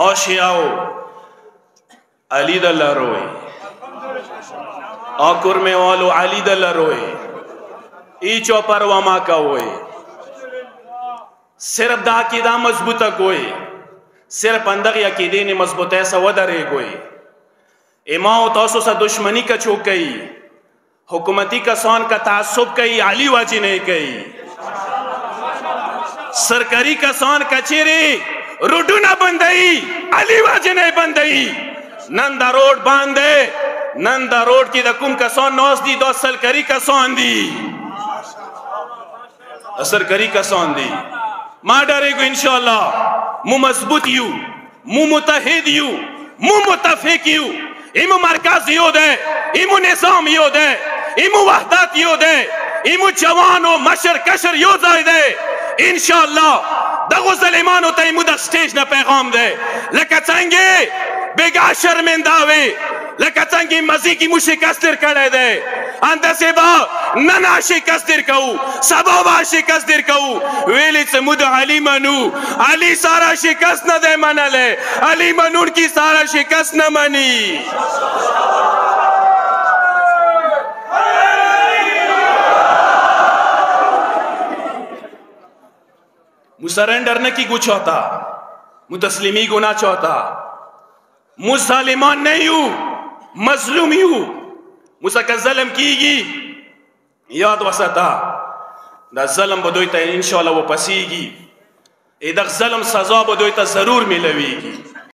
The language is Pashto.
او شیعو علی د الله روي او کرمه والو علی د الله روي ایچو پروا ما کوي صرف دا عقیده مضبوطه کوي صرف اندغه عقیده نه مضبوطه سه ودرې کوي امام تاسو سره دشمنی کا چوکئی حکومتی کسان کا تعصب کئی علی واجی نہیں کئی سرکاری کسان کچیری روڈو نہ بندئی علی واجی نہیں بندئی نندا روڈ باندے نندا روڈ کی دکم کسان نوز دی دو سرکاری کسان دی سرکاری کسان دی ما ڈرے گو انشاءاللہ مو مضبوط یو مو متحد یو مو متفق یو ایمو مرکز یو دے ایمو نظام یو دے ایمو وحدت یو دے ایمو جوان و مشر کشر یو زای دے انشاءاللہ دغو ظلمانو تا ایمو دا سٹیج نا پیغام دے لکا چنگی بگا شرمنداوی لکا چنگی مزی کی مو شکست در کڑے دے اندسی با ننا شکست در کهو سبا با شکست در کهو ویلی چمود علی منو علی سارا شکست ندے منلے علی منون کی سارا شکست نمانی مو سرنڈر نکی گو چاہتا مو تسلیمی گو نا چاہتا مو ظالمان نہیں ہو مظلومی ہو مو سکا ظلم کی گی یاد وسطا دا ظلم بدوی تا انشاءاللہ وہ پسی گی ایدک ظلم سزا بدوی تا ضرور ملوی گی